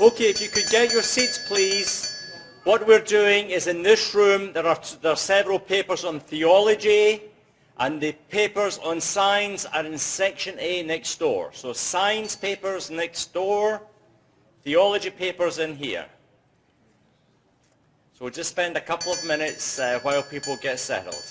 Okay, if you could get your seats, please. What we're doing is in this room, there are several papers on theology, and the papers on science are in section A next door. So science papers next door, theology papers in here. So we'll just spend a couple of minutes while people get settled.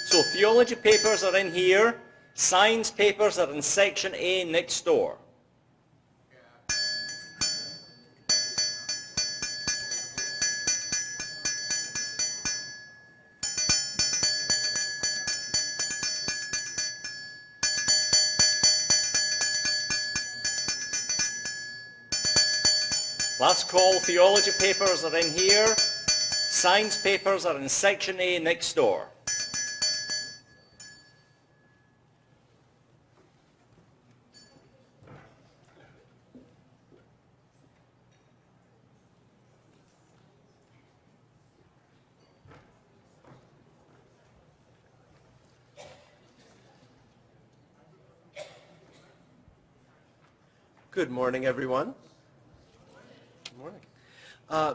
So theology papers are in here, science papers are in section A next door. Last call, theology papers are in here, science papers are in section A next door. Good morning, everyone. Good morning.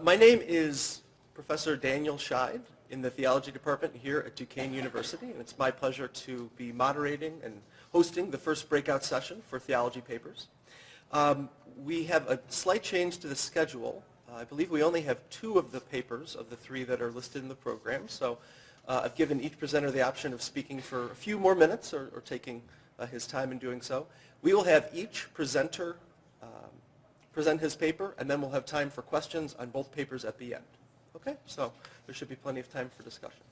My name is Professor Daniel Scheid in the Theology Department here at Duquesne University, and it's my pleasure to be moderating and hosting the first breakout session for theology papers. We have a slight change to the schedule. I believe we only have 2 of the papers of the 3 that are listed in the program, so I've given each presenter the option of speaking for a few more minutes or taking his time in doing so. We will have each presenter present his paper, and then we'll have time for questions on both papers at the end. Okay, so there should be plenty of time for discussion.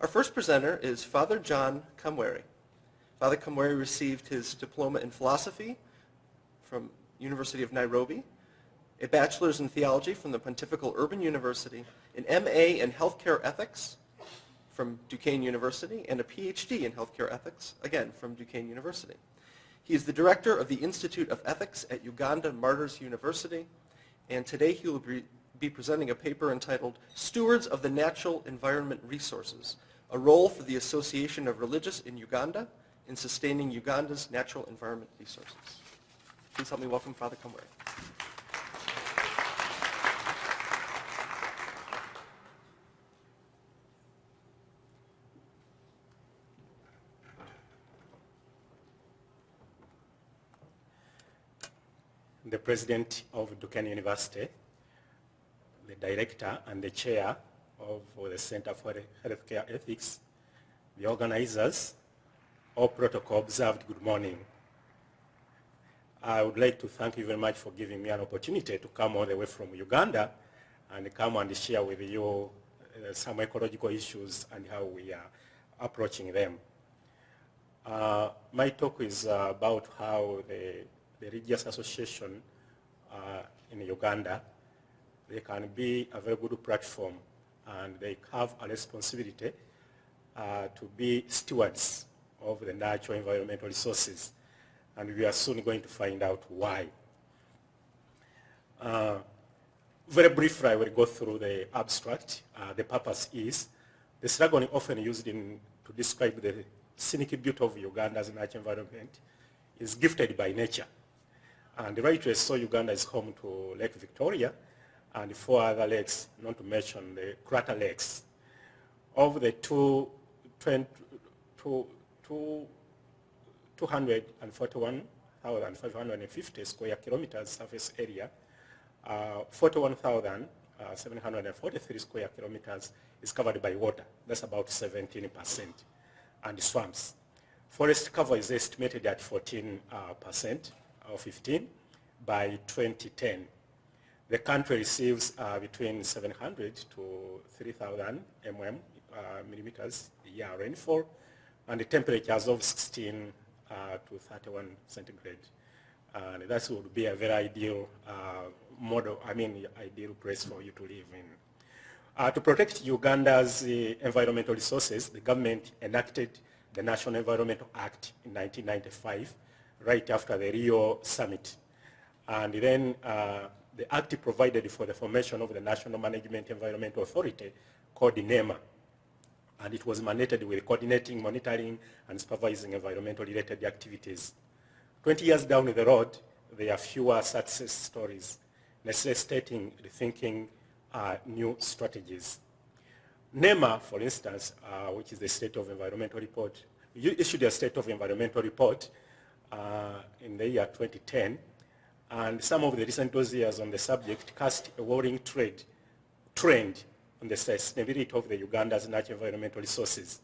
Our first presenter is Father John Kamweri. Father Kamweri received his diploma in philosophy from University of Nairobi, a bachelor's in theology from the Pontifical Urban University, an MA in healthcare ethics from Duquesne University, and a PhD in healthcare ethics, again, from Duquesne University. He is the director of the Institute of Ethics at Uganda Martyrs University, and today he will be presenting a paper entitled Stewards of the Natural Environment Resources, a Role for the Association of Religious in Uganda in Sustaining Uganda's Natural Environment Resources. Please help me welcome Father Kamweri. The president of Duquesne University, the director and the chair of the Center for Healthcare Ethics, the organizers, all protocol observed, good morning. I would like to thank you very much for giving me an opportunity to come all the way from Uganda and come and share with you some ecological issues and how we are approaching them. My talk is about how the religious association in Uganda, they can be a very good platform, and they have a responsibility to be stewards of the natural environmental resources, and we are soon going to find out why. Very briefly, I will go through the abstract. The purpose is the slogan often used to describe the scenic beauty of Uganda's natural environment is gifted by nature. And rightly so, Uganda is home to Lake Victoria and 4 other lakes, not to mention the crater lakes. Of the 241,550 square kilometers surface area, 41,743 square kilometers is covered by water. That's about 17%, and swamps. Forest cover is estimated at 14%. Or 15 by 2010. The country receives between 700 to 3,000 millimeters a year rainfall, and the temperatures of 16 to 31 centigrade. And that would be a very ideal ideal place for you to live in. To protect Uganda's environmental resources, the government enacted the National Environmental Act in 1995, right after the Rio Summit. And then the Act provided for the formation of the National Management Environmental Authority called NEMA. And it was mandated with coordinating, monitoring, and supervising environmental-related activities. 20 years down the road, there are fewer success stories necessitating rethinking new strategies. NEMA, for instance, which is the State of Environmental Report, issued a State of Environmental Report in the year 2010, and some of the recent dossiers on the subject cast a worrying trend on the sustainability of the Uganda's natural environmental resources.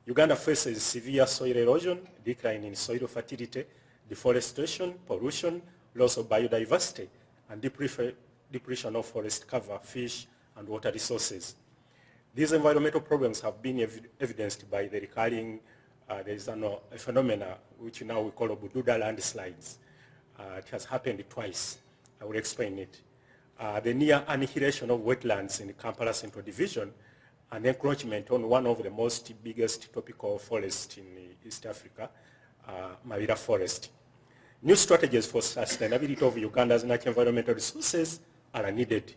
Uganda faces severe soil erosion, decline in soil fertility, deforestation, pollution, loss of biodiversity, and depletion of forest cover, fish, and water resources. These environmental problems have been evidenced by the recurring, there is a phenomena which now we call Bududa landslides. It has happened twice. I will explain it. The near annihilation of wetlands in the Kampala Central Division and encroachment on one of the biggest tropical forests in East Africa, Marira Forest. New strategies for sustainability of Uganda's natural environmental resources are needed.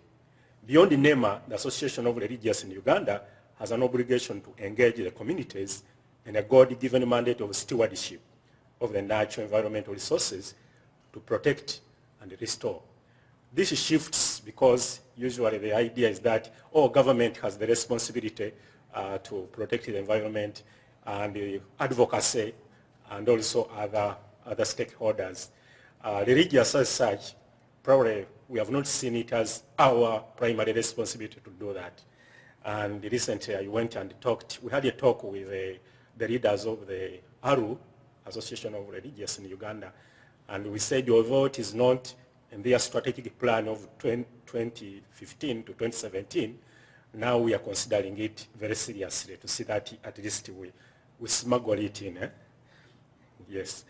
Beyond the NEMA, the Association of Religious in Uganda has an obligation to engage the communities in a God-given mandate of stewardship of the natural environmental resources to protect and restore. This shifts because usually the idea is that government has the responsibility to protect the environment, and the advocacy and also other stakeholders. Religious as such, probably we have not seen it as our primary responsibility to do that. And recently I went and we had a talk with the leaders of the ARU, Association of Religious in Uganda, and we said although it is not in their strategic plan of 2015 to 2017, now we are considering it very seriously to see that at least we smuggle it in. Yes.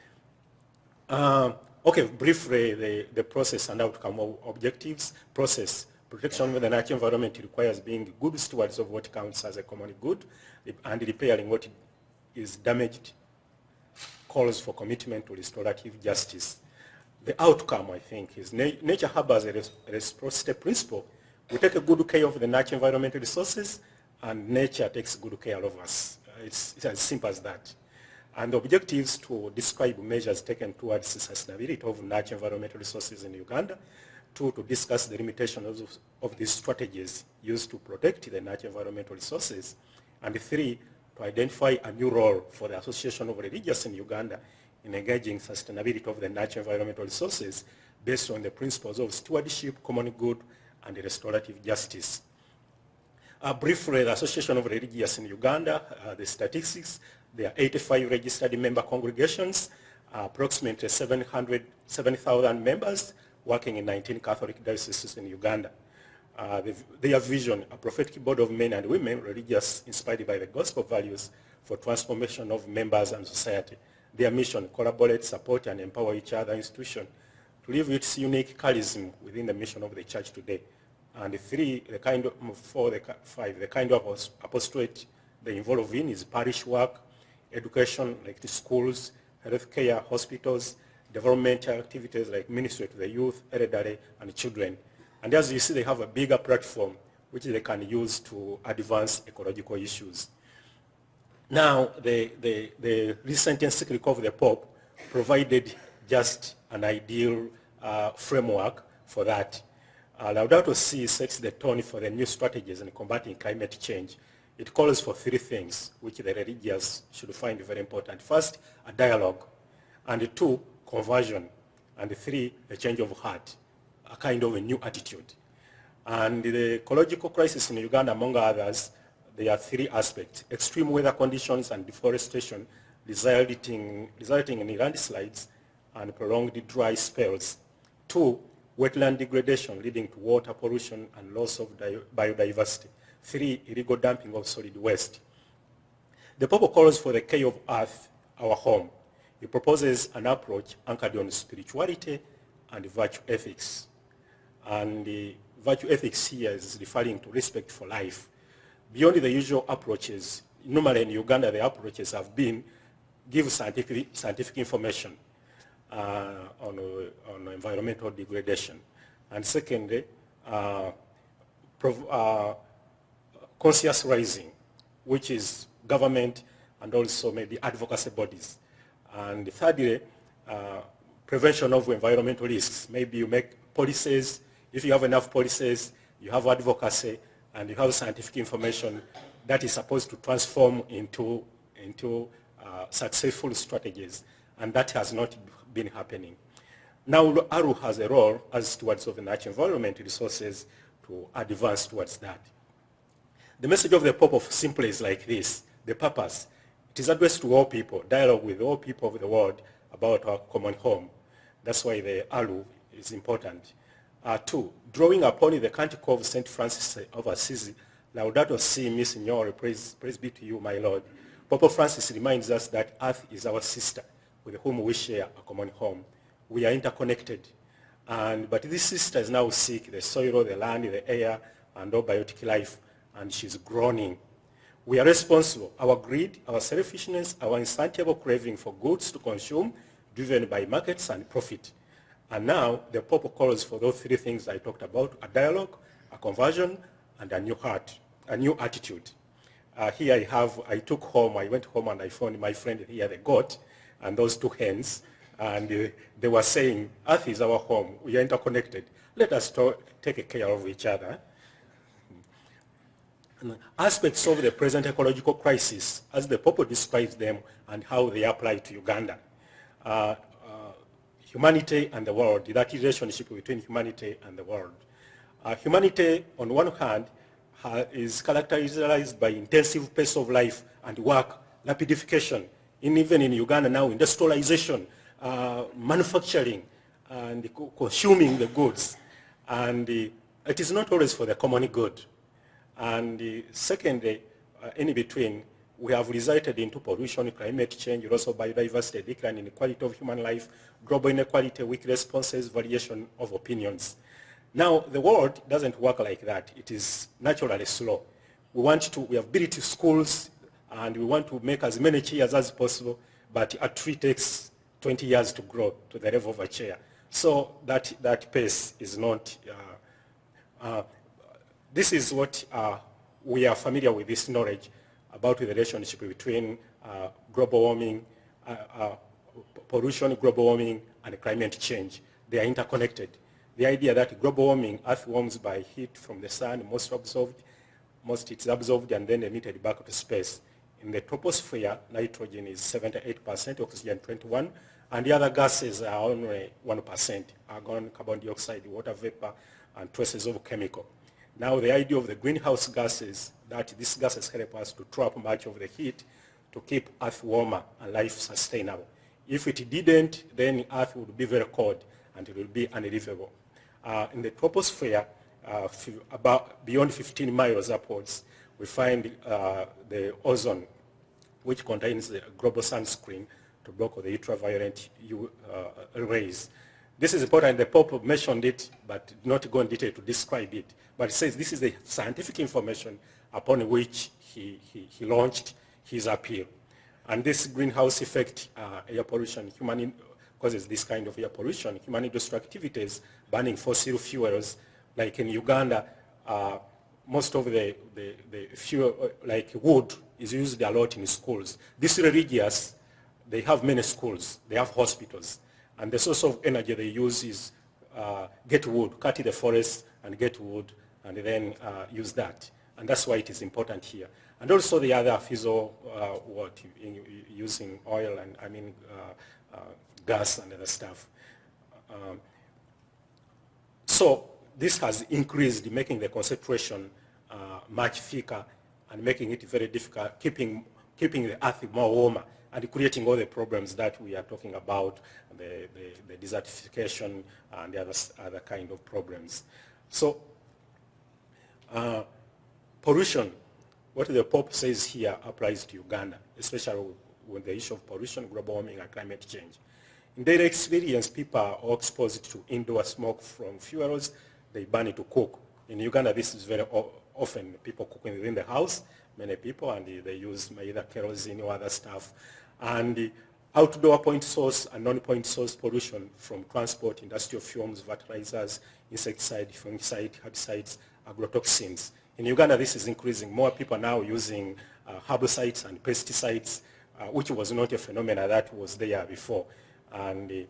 Okay, briefly, the process and outcome of objectives. Process. Protection of the natural environment requires being good stewards of what counts as a common good and repairing what is damaged. Calls for commitment to restorative justice. The outcome, I think, is nature harbors a reciprocity principle. We take a good care of the natural environmental resources, and nature takes good care of us. It's as simple as that. And the objectives to describe measures taken towards the sustainability of natural environmental resources in Uganda. 2, to discuss the limitations of these strategies used to protect the natural environmental resources. And 3, to identify a new role for the Association of Religious in Uganda in engaging sustainability of the natural environmental resources based on the principles of stewardship, common good, and restorative justice. Briefly, the Association of Religious in Uganda, the statistics, there are 85 registered member congregations, approximately 7,000 members working in 19 Catholic dioceses in Uganda. Their vision, a prophetic board of men and women, religious, inspired by the gospel values for transformation of members and society. Their mission, collaborate, support, and empower each other institution to live its unique charism within the mission of the church today. And 3, the kind of 5, the kind of apostolate they involve in is parish work, education like the schools, healthcare, hospitals, developmental activities like ministry to the youth, elderly, and children. And as you see, they have a bigger platform which they can use to advance ecological issues. Now, the recent encyclical of the Pope provided just an ideal framework for that. Laudato Si sets the tone for the new strategies in combating climate change. It calls for 3 things which the religious should find very important. First, a dialogue, and 2, conversion, and 3, a change of heart, a kind of a new attitude. And the ecological crisis in Uganda, among others, there are 3 aspects: extreme weather conditions and deforestation resulting in landslides and prolonged dry spells. 2, wetland degradation leading to water pollution and loss of biodiversity. 3, illegal dumping of solid waste. The Pope calls for the care of Earth, our home. He proposes an approach anchored on spirituality and virtue ethics. And the virtue ethics here is referring to respect for life. Beyond the usual approaches normally in Uganda the approaches have been give scientific information on environmental degradation. And secondly, conscious raising, which is government and also maybe advocacy bodies. And thirdly, prevention of environmental risks. Maybe you make policies. If you have enough policies, you have advocacy, and you have scientific information that is supposed to transform into successful strategies. And that has not been happening. Now, ARU has a role as stewards of the natural environment resources to advance towards that. The message of the Pope simply is like this: the purpose. It is addressed to all people, dialogue with all people of the world about our common home. That's why the ARU is important. 2, drawing upon the canticle of St. Francis of Assisi, Laudato Si, mi Signore, praise be to you, my Lord. Pope Francis reminds us that Earth is our sister, with whom we share a common home. We are interconnected. But this sister is now sick: the soil, the land, the air, and all biotic life, and she's groaning. We are responsible. Our greed, our selfishness, our insatiable craving for goods to consume, driven by markets and profit. And now the Pope calls for those 3 things I talked about: a dialogue, a conversion, and a new heart, a new attitude. Here I went home and I found my friend here, the goat, and those 2 hens. And they were saying, Earth is our home. We are interconnected. Let us take care of each other. And aspects of the present ecological crisis, as the Pope describes them and how they apply to Uganda. Humanity and the world, that relationship between humanity and the world. Humanity, on one hand, is characterized by intensive pace of life and work, rapidification, even in Uganda now, industrialization, manufacturing, and consuming the goods. And it is not always for the common good. And secondly, in between, we have resulted into pollution, climate change, loss of biodiversity, decline in the quality of human life, global inequality, weak responses, variation of opinions. Now, the world doesn't work like that. It is naturally slow. We have built schools, and we want to make as many chairs as possible, but a tree takes 20 years to grow to the level of a chair. So that pace is not, this is what we are familiar with, this knowledge about the relationship between global warming, pollution, global warming, and climate change. They are interconnected. The idea that global warming, Earth warms by heat from the sun, most it's absorbed and then emitted back to space. In the troposphere, nitrogen is 78%, oxygen 21%, and the other gases are only 1%, argon, carbon dioxide, water vapor, and traces of chemical. Now, the idea of the greenhouse gases, that these gases help us to trap much of the heat to keep Earth warmer and life sustainable. If it didn't, then Earth would be very cold and it will be unlivable. In the troposphere, about beyond 15 miles upwards, we find the ozone, which contains the global sunscreen to block the ultraviolet rays. This is important. The Pope mentioned it, but did not go in detail to describe it. But it says this is the scientific information upon which he launched his appeal. And this greenhouse effect, air pollution, causes this kind of air pollution. Human industrial activities, burning fossil fuels, like in Uganda, most of the fuel, like wood, is used a lot in schools. These religious, they have many schools, they have hospitals, and the source of energy they use is get wood, cut the forest and get wood, and then use that. And that's why it is important here. And also the other fissile, using oil and gas and other stuff. So this has increased, making the concentration much thicker and making it very difficult, keeping the earth more warmer and creating all the problems that we are talking about, the desertification and the other kind of problems. So pollution, what the Pope says here applies to Uganda, especially with the issue of pollution, global warming, and climate change. In their experience, people are exposed to indoor smoke from fuels they burn to cook, In Uganda, this is very often people cooking within the house, many people, and they use either kerosene or other stuff. And outdoor point source and non-point source pollution from transport, industrial fumes, fertilizers, insecticide, fungicide, herbicides, agrotoxins. In Uganda, this is increasing. More people are now using herbicides and pesticides, which was not a phenomenon that was there before. And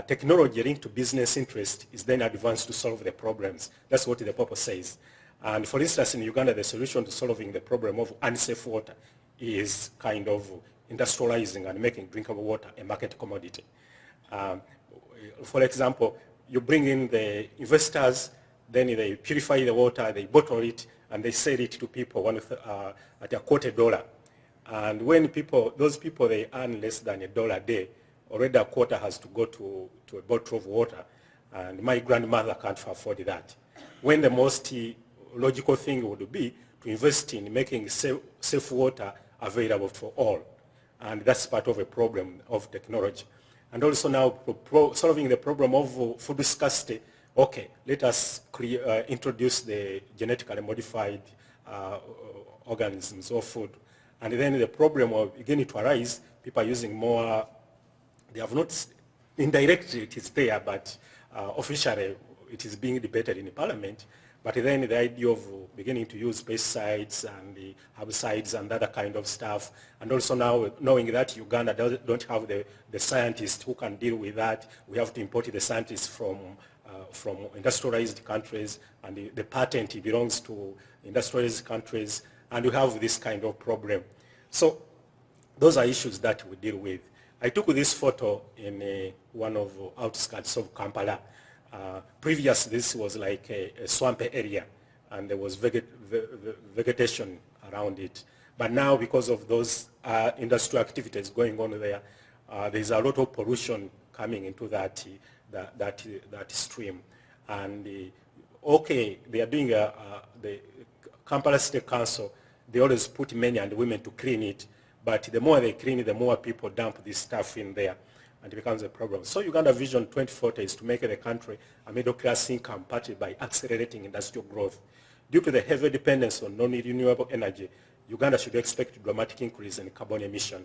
technology linked to business interest is then advanced to solve the problems. That's what the purpose says. And for instance, in Uganda, the solution to solving the problem of unsafe water is kind of industrializing and making drinkable water a market commodity. For example, you bring in the investors, then they purify the water, they bottle it, and they sell it to people at $0.25. And when those people, they earn less than $1 a day, already a quarter has to go to a bottle of water. And my grandmother can't afford that. When the most logical thing would be to invest in making safe water available for all. And that's part of a problem of technology. And also now solving the problem of food scarcity. Okay, let us introduce the genetically modified organisms or food. And then the problem will begin to arise. People are using more, they have not, indirectly it is there, but officially it is being debated in the parliament. But then the idea of beginning to use pesticides and the herbicides and other kind of stuff, and also now knowing that Uganda don't have the scientists who can deal with that, we have to import the scientists from industrialized countries, and the patent belongs to industrialized countries, and we have this kind of problem. So those are issues that we deal with. I took this photo in one of the outskirts of Kampala. Previous, this was like a swampy area, and there was vegetation around it. But now, because of those industrial activities going on there, there's a lot of pollution coming into that stream. And okay, they are doing the Kampala State Council. They always put men and women to clean it, but the more they clean it, the more people dump this stuff in there, and it becomes a problem. So Uganda Vision 2040 is to make the country a middle-class income party by accelerating industrial growth. Due to the heavy dependence on non-renewable energy, Uganda should expect a dramatic increase in carbon emission.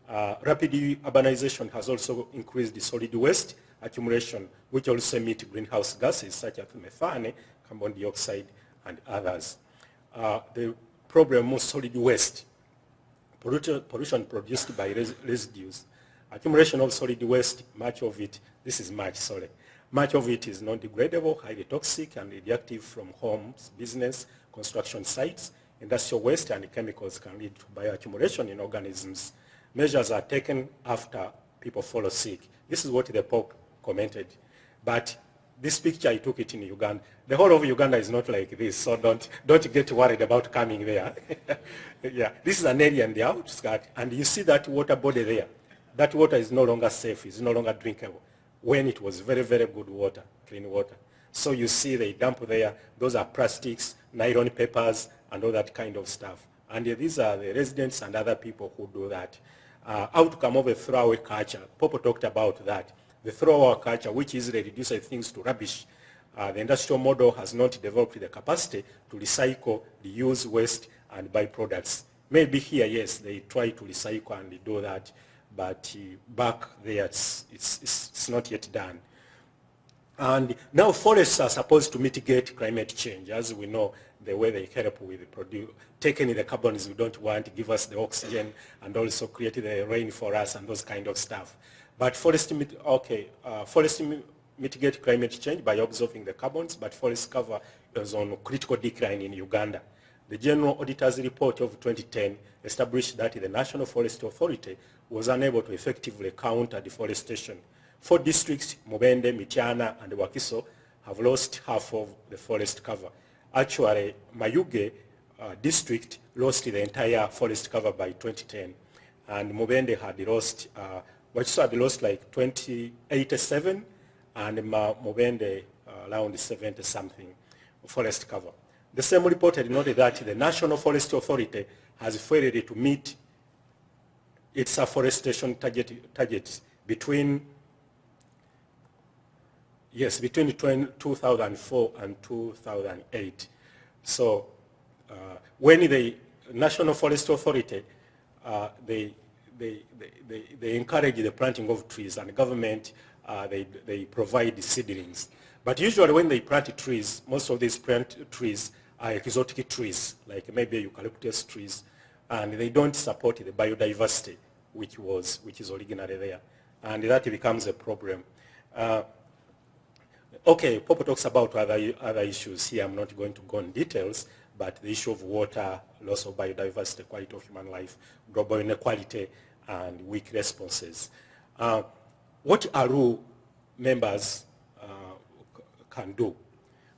Rapid urbanization has also increased the solid waste accumulation, which also emit greenhouse gases such as methane, carbon dioxide, and others. The problem of solid waste, pollution produced by residues. Accumulation of solid waste, much of it is non-degradable, highly toxic, and radioactive from homes, business, construction sites. Industrial waste and chemicals can lead to bioaccumulation in organisms. Measures are taken after people fall sick. This is what the Pope commented. But this picture, I took it in Uganda. The whole of Uganda is not like this, so don't get worried about coming there. Yeah, this is an area in the outskirts, and you see that water body there. That water is no longer safe, it's no longer drinkable, when it was very, very good water, clean water. So you see they dump there, those are plastics, nylon papers, and all that kind of stuff. And these are the residents and other people who do that. Outcome of a throwaway culture, Popo talked about that. The throwaway culture, which easily reduces things to rubbish. The industrial model has not developed the capacity to recycle the used waste and byproducts. Maybe here, yes, they try to recycle and do that, but back there, it's not yet done. And now forests are supposed to mitigate climate change. As we know, the way they help with taking the carbons we don't want, give us the oxygen, and also create the rain for us and those kind of stuff. But forests mitigate climate change by absorbing the carbons, but forest cover is on critical decline in Uganda. The General Auditor's Report of 2010 established that the National Forest Authority was unable to effectively counter deforestation. 4 districts, Mubende, Mityana, and Wakiso, have lost half of the forest cover. Actually, Mayuge district lost the entire forest cover by 2010, and Mubende had lost, Wakiso had lost like 87, and Mubende around 70-something forest cover. The same report had noted that the National Forest Authority has failed to meet its afforestation targets between Yes, between 2004 and 2008. So when the National Forest Authority, they encourage the planting of trees, and the government, they provide the seedlings. But usually when they plant trees, most of these plant trees are exotic trees, like maybe eucalyptus trees, and they don't support the biodiversity which is originally there, and that becomes a problem. Okay, Popo talks about other issues here. I'm not going to go in details, but the issue of water, loss of biodiversity, quality of human life, global inequality, and weak responses. What ARU members can do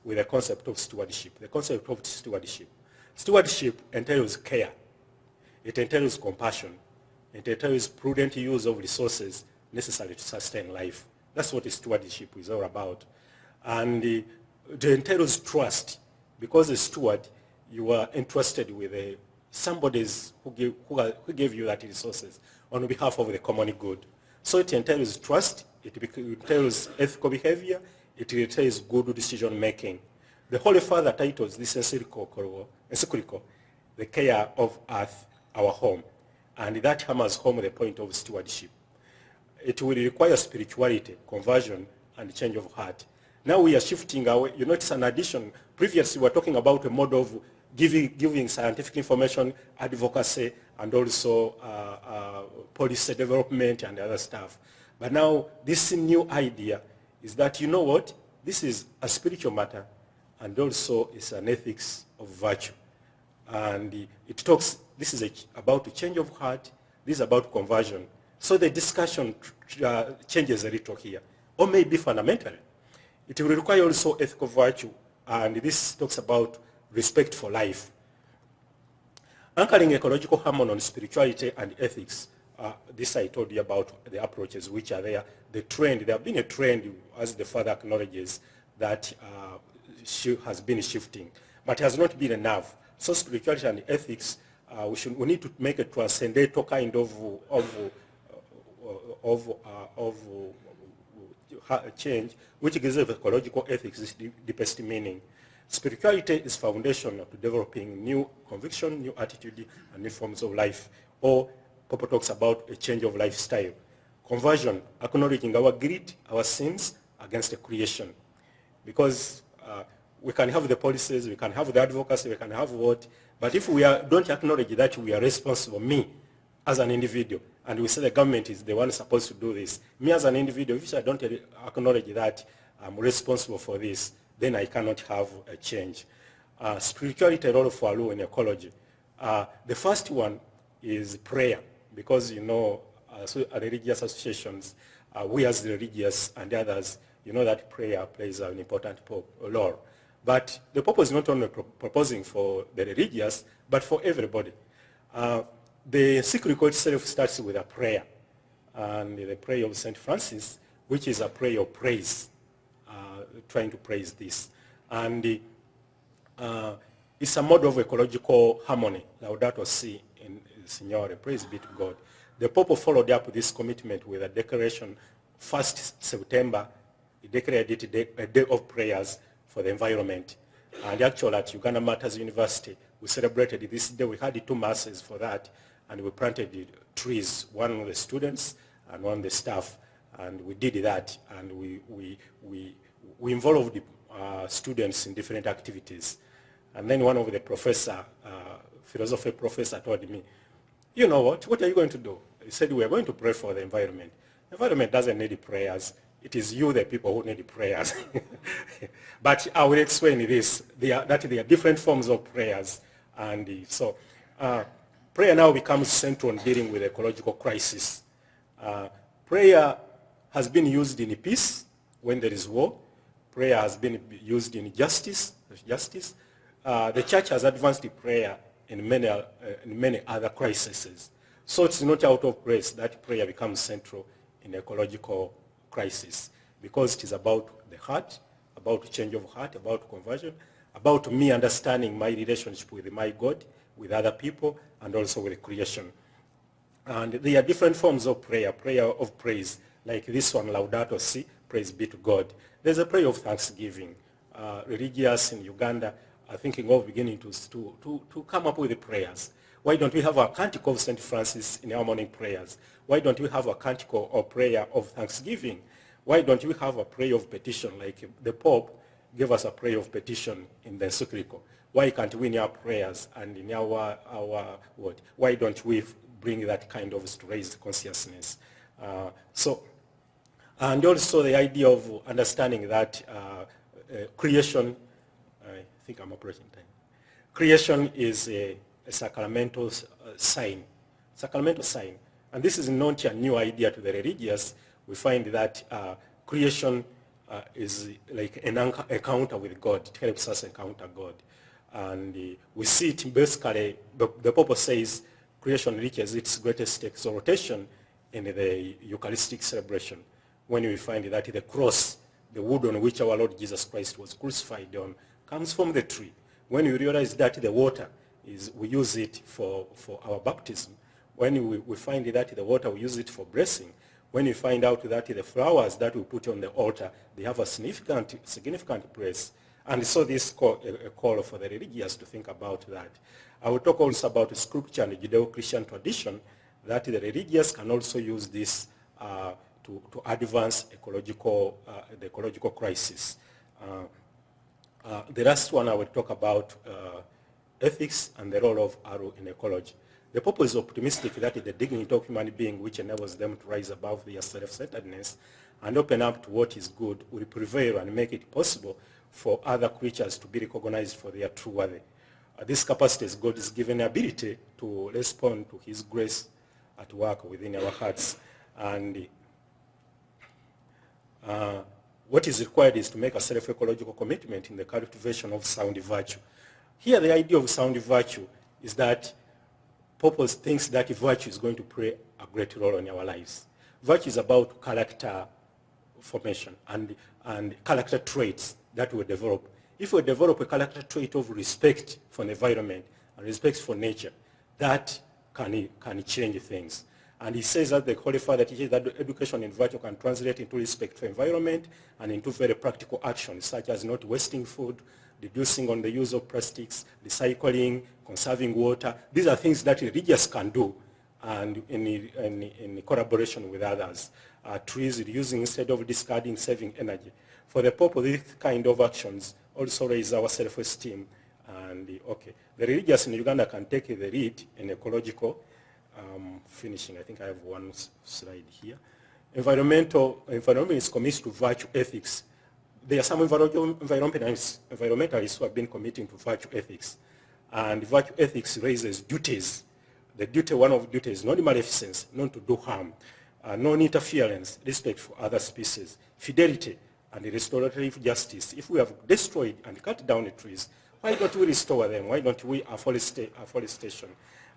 with the concept of stewardship? The concept of stewardship entails care. It entails compassion. It entails prudent use of resources necessary to sustain life. That's what stewardship is all about. And it entails trust, because a steward, you are entrusted with somebody who gave you that resources on behalf of the common good. So it entails trust, it entails ethical behavior, it entails good decision making. The Holy Father titles this encyclical, The Care of Earth, Our Home, and that hammers home the point of stewardship. It will require spirituality, conversion, and change of heart. Now we are shifting away. You notice an addition. Previously we were talking about a mode of giving scientific information, advocacy, and also policy development and other stuff. But now this new idea is that, you know what, this is a spiritual matter, and also it's an ethics of virtue. And it talks, this is about a change of heart, this is about conversion. So the discussion changes a little here, or maybe fundamentally. It will require also ethical virtue, and this talks about respect for life. Anchoring ecological harmony on spirituality and ethics, this I told you about the approaches which are there. The trend, there have been a trend, as the father acknowledges, that has been shifting, but has not been enough. So spirituality and ethics, we need to make a transcendental kind of change, which gives ecological ethics its deepest meaning. Spirituality is foundational to developing new conviction, new attitude, and new forms of life. Or Popo talks about a change of lifestyle. Conversion, acknowledging our greed, our sins against the creation. Because we can have the policies, we can have the advocacy, we can have what, but if we don't acknowledge that we are responsible, me as an individual, and we say the government is the one supposed to do this, me as an individual, if I don't acknowledge that I'm responsible for this, then I cannot have a change. Spirituality role for ARU in ecology. The first one is prayer, because, you know, religious associations, we as the religious and others, you know that prayer plays an important role. But the Pope is not only proposing for the religious, but for everybody. The encyclical itself starts with a prayer, and the prayer of St. Francis, which is a prayer of praise, trying to praise this. And it's a mode of ecological harmony, Laudato Si in Signore, praise be to God. The Pope followed up this commitment with a declaration, 1st September, he declared it a day of prayers for the environment. And actually at Uganda Matters University, we celebrated this day. We had 2 masses for that, and we planted trees, one of the students and one of the staff, and we did that, and we involved students in different activities. And then one of the philosophy professor told me, you know what are you going to do? He said, we are going to pray for the environment. The environment doesn't need prayers. It is you, the people, who need prayers. But I will explain this, that there are different forms of prayers. And so prayer now becomes central in dealing with ecological crisis. Prayer has been used in peace when there is war. Prayer has been used in justice. The church has advanced prayer in many other crises. So it's not out of place that prayer becomes central in ecological crisis, because it is about the heart, about change of heart, about conversion, about me understanding my relationship with my God, with other people, and also with creation. And there are different forms of prayer of praise, like this one, Laudato Si, praise be to God. There's a prayer of thanksgiving. Religious in Uganda are thinking of beginning to come up with the prayers. Why don't we have a canticle of St. Francis in our morning prayers? Why don't we have a canticle or prayer of thanksgiving? Why don't we have a prayer of petition like the Pope gave us a prayer of petition in the encyclical? Why can't we in our prayers and in our what? Why don't we bring that kind of raised consciousness? And also the idea of understanding that creation, I think I'm operating time. Creation is a sacramental sign. Sacramental sign. And this is not a new idea to the religious. We find that creation is like an encounter with God. It helps us encounter God. And we see it basically, the Pope says creation reaches its greatest exaltation in the Eucharistic celebration, when we find that the cross, the wood on which our Lord Jesus Christ was crucified on, comes from the tree. When we realize that the water, we use it for our baptism. When we find that the water, we use it for blessing. When we find out that the flowers that we put on the altar, they have a significant place. And so this a call for the religious to think about that. I will talk also about scripture and Judeo-Christian tradition, that the religious can also use this to advance the ecological crisis. The last one I will talk about ethics and the role of arrow in ecology. The Pope is optimistic that the dignity of human being, which enables them to rise above their self-centeredness and open up to what is good, will prevail and make it possible for other creatures to be recognized for their true worth. This capacity is God's given ability to respond to his grace at work within our hearts. And what is required is to make a self-ecological commitment in the cultivation of sound virtue. Here the idea of sound virtue is that Pope thinks that virtue is going to play a great role in our lives. Virtue is about character formation and character traits that we develop. If we develop a character trait of respect for the environment and respect for nature, that can change things. And he says that the Holy Father teaches that education in virtue can translate into respect for environment and into very practical actions, such as not wasting food, reducing on the use of plastics, recycling, conserving water. These are things that religious can do, and in collaboration with others. Trees reusing instead of discarding, saving energy. For the Pope, these kind of actions also raise our self-esteem. And the religious in Uganda can take the lead in ecological. Finishing, I think I have one slide here. Environmentalists committed to virtue ethics. There are some environmentalists who have been committing to virtue ethics. And virtue ethics raises duties. The duty, one of the duties, non-maleficence, not to do harm, non-interference, respect for other species, fidelity, and restorative justice. If we have destroyed and cut down the trees, why don't we restore them? Why don't we afforestation?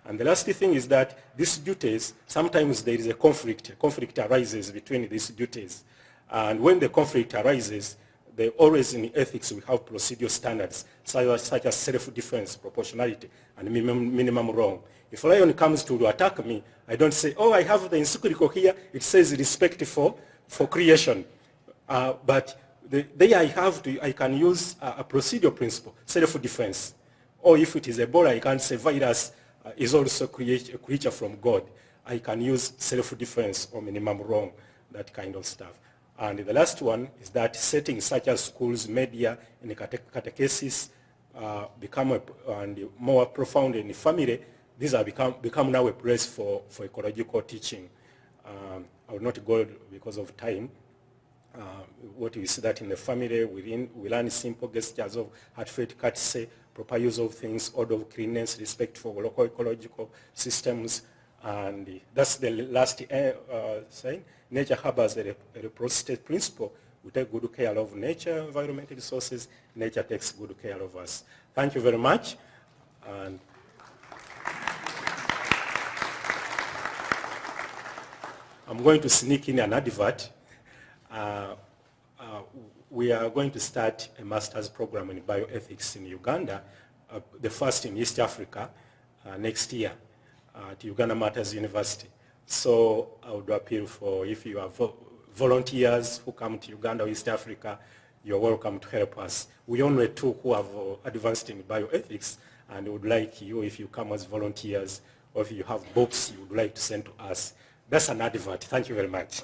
And the last thing is that these duties, sometimes there is a conflict. A conflict arises between these duties. And when the conflict arises, they always in ethics we have procedural standards such as self-defense, proportionality, and minimum wrong. If a lion comes to attack me, I don't say, oh, I have the encyclical here, it says respect for creation. But there I can use a procedural principle, self-defense. Or if it is Ebola, I can say virus is also a creature from God. I can use self-defense or minimum wrong, that kind of stuff. And the last one is that settings such as schools, media, and catechesis become more profound in the family. These are become now a place for ecological teaching. I will not go because of time. What we see that in the family, we learn simple gestures of heartfelt courtesy, proper use of things, order of cleanness, respect for local ecological systems, and that's the last saying. Nature harbors a reciprocity principle. We take good care of nature, environmental resources. Nature takes good care of us. Thank you very much. And I'm going to sneak in an advert. We are going to start a master's program in bioethics in Uganda, the first in East Africa, next year at Uganda Matters University. So I would appeal for, if you are volunteers who come to Uganda or East Africa, you're welcome to help us. We only two who have advanced in bioethics, and would like you, if you come as volunteers, or if you have books you would like to send to us. That's an advert. Thank you very much.